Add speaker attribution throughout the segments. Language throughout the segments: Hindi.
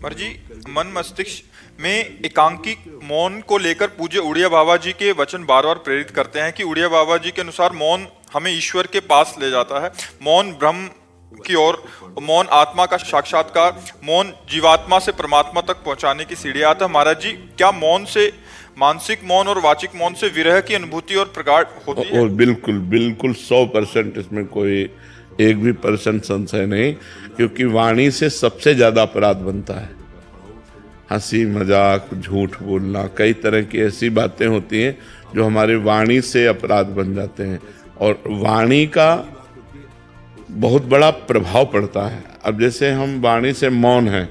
Speaker 1: मर जी, मन मस्तिष्क में एकांकी मौन को लेकर पूज्य उड़िया बाबा जी के वचन बार बार प्रेरित करते हैं कि उड़िया बाबा जी के अनुसार मौन हमें ईश्वर के पास ले जाता है, मौन ब्रह्म की ओर, मौन आत्मा का साक्षात्कार, मौन जीवात्मा से परमात्मा तक पहुंचाने की सीढ़ी आता है। महाराज जी, क्या मौन से, मानसिक मौन और वाचिक मौन से विरह की अनुभूति और प्रगाढ़ होती है?
Speaker 2: और बिल्कुल बिल्कुल 100% इसमें कोई एक भी परसेंट संशय नहीं, क्योंकि वाणी से सबसे ज्यादा अपराध बनता है। हंसी मजाक, झूठ बोलना, कई तरह की ऐसी बातें होती हैं जो हमारे वाणी से अपराध बन जाते हैं, और वाणी का बहुत बड़ा प्रभाव पड़ता है। अब जैसे हम वाणी से मौन हैं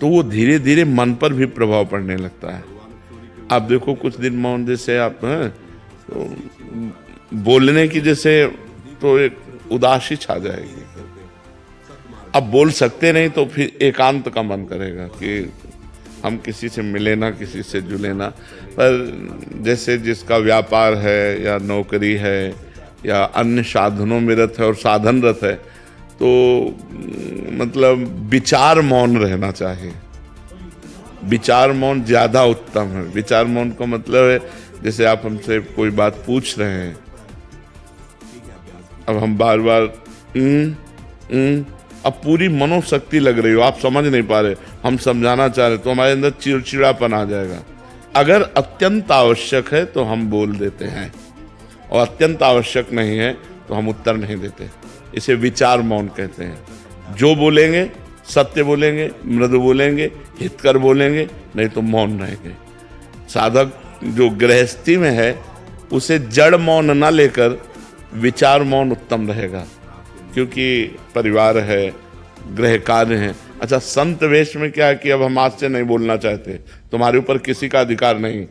Speaker 2: तो वो धीरे धीरे मन पर भी प्रभाव पड़ने लगता है। आप देखो कुछ दिन मौन, जैसे आप हैं तो बोलने की जैसे तो एक उदासी छा जाएगी। अब बोल सकते नहीं तो फिर एकांत का मन करेगा कि हम किसी से मिले ना, किसी से जुले ना। पर जैसे जिसका व्यापार है या नौकरी है या अन्य साधनों में रत है और साधनरत है, तो मतलब विचार मौन रहना चाहिए। विचार मौन ज्यादा उत्तम है। विचार मौन का मतलब है जैसे आप हमसे कोई बात पूछ रहे हैं, अब हम बार बार अब पूरी मनोशक्ति लग रही हो, आप समझ नहीं पा रहे, हम समझाना चाह रहे, तो हमारे अंदर चिड़चिड़ापन आ जाएगा। अगर अत्यंत आवश्यक है तो हम बोल देते हैं, और अत्यंत आवश्यक नहीं है तो हम उत्तर नहीं देते। इसे विचार मौन कहते हैं। जो बोलेंगे सत्य बोलेंगे, मृदु बोलेंगे, हितकर बोलेंगे, नहीं तो मौन रहेंगे। साधक जो गृहस्थी में है उसे जड़ मौन ना लेकर विचार मौन उत्तम रहेगा, क्योंकि परिवार है, गृह कार्य है। अच्छा, संत वेश में क्या है कि अब हम आज से नहीं बोलना चाहते, तुम्हारे ऊपर किसी का अधिकार नहीं,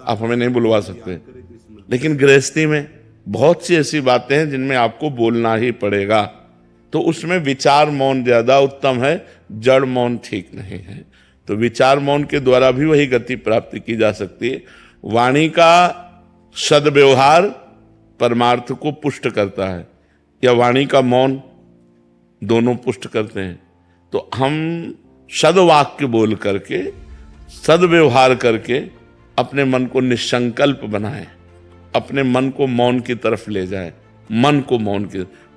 Speaker 2: आप हमें नहीं बुलवा सकते। लेकिन गृहस्थी में बहुत सी ऐसी बातें हैं जिनमें आपको बोलना ही पड़ेगा, तो उसमें विचार मौन ज्यादा उत्तम है, जड़ मौन ठीक नहीं है। तो विचार मौन के द्वारा भी वही गति प्राप्ति की जा सकती है। वाणी का सद्व्यवहार परमार्थ को पुष्ट करता है, या वाणी का मौन, दोनों पुष्ट करते हैं। तो हम सद्वाक्य बोल करके, सद्व्यवहार करके अपने मन को निसंकल्प बनाएं, अपने मन को मौन की तरफ ले जाएं।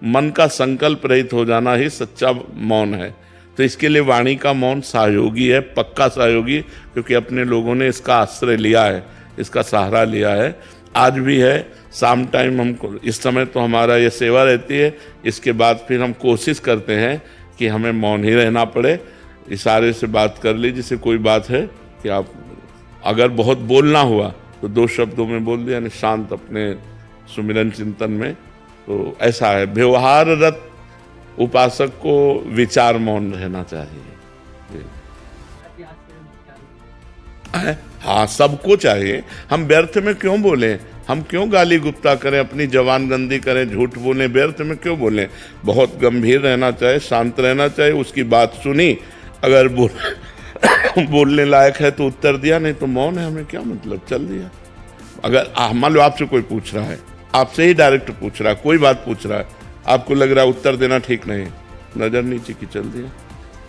Speaker 2: मन का संकल्प रहित हो जाना ही सच्चा मौन है। तो इसके लिए वाणी का मौन सहयोगी है, पक्का सहयोगी, क्योंकि अपने लोगों ने इसका आश्रय लिया है, इसका सहारा लिया है, आज भी है। शाम टाइम हमको, इस समय तो हमारा ये सेवा रहती है, इसके बाद फिर हम कोशिश करते हैं कि हमें मौन ही रहना पड़े। इशारे से बात कर ली, जैसे कोई बात है कि आप अगर बहुत बोलना हुआ तो 2 शब्दों में बोल दिया, यानी शांत अपने सुमिरन चिंतन में। तो ऐसा है, व्यवहाररत उपासक को विचार मौन रहना चाहिए। हाँ, सबको चाहिए। हम व्यर्थ में क्यों बोलें, हम क्यों गाली गुप्ता करें, अपनी जवान गंदी करें, झूठ बोलें, व्यर्थ में क्यों बोलें। बहुत गंभीर रहना चाहिए, शांत रहना चाहिए। उसकी बात सुनी, अगर बोलने लायक है तो उत्तर दिया, नहीं तो मौन है, हमें क्या मतलब, चल दिया। अगर मान लो आपसे कोई पूछ रहा है, आपसे ही डायरेक्ट पूछ रहा है, कोई बात पूछ रहा है, आपको लग रहा है उत्तर देना ठीक नहीं, नजर नीचे की, चल दिया।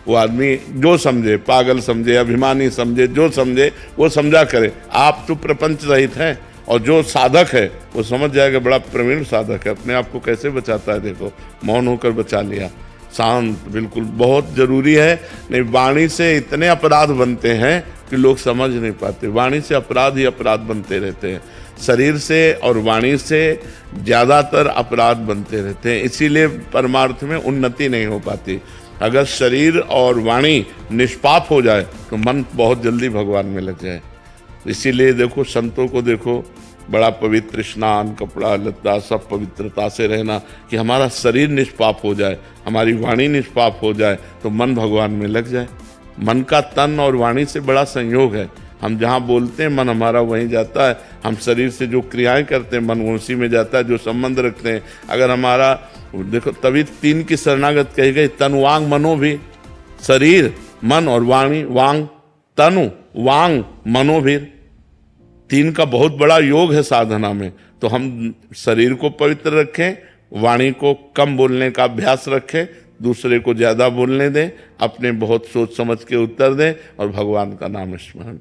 Speaker 2: वो आदमी जो समझे, पागल समझे, अभिमानी समझे, जो समझे वो समझा करे। आप तो प्रपंच रहित हैं, और जो साधक है वो समझ जाएगा, बड़ा प्रवीण साधक है, अपने आप को कैसे बचाता है, देखो मौन होकर बचा लिया। शांत बिल्कुल बहुत जरूरी है। नहीं, वाणी से इतने अपराध बनते हैं कि लोग समझ नहीं पाते। वाणी से अपराध ही अपराध बनते रहते हैं, शरीर से और वाणी से ज्यादातर अपराध बनते रहते हैं। इसीलिए परमार्थ में उन्नति नहीं हो पाती। अगर शरीर और वाणी निष्पाप हो जाए तो मन बहुत जल्दी भगवान में लग जाए। इसीलिए देखो, संतों को देखो, बड़ा पवित्र स्नान, कपड़ा लत्ता सब पवित्रता से रहना, कि हमारा शरीर निष्पाप हो जाए, हमारी वाणी निष्पाप हो जाए, तो मन भगवान में लग जाए। मन का तन और वाणी से बड़ा संयोग है। हम जहाँ बोलते हैं मन हमारा वहीं जाता है, हम शरीर से जो क्रियाएं करते हैं मन उसी में जाता है, जो संबंध रखते हैं। अगर हमारा देखो, तभी 3 की शरणागत कही गई, तन वांग मनो भी, शरीर मन और वाणी, वांग तनु वांग मनो भी, 3 का बहुत बड़ा योग है साधना में। तो हम शरीर को पवित्र रखें, वाणी को कम बोलने का अभ्यास रखें, दूसरे को ज्यादा बोलने दें, अपने बहुत सोच समझ के उत्तर दें और भगवान का नाम स्मरण करें।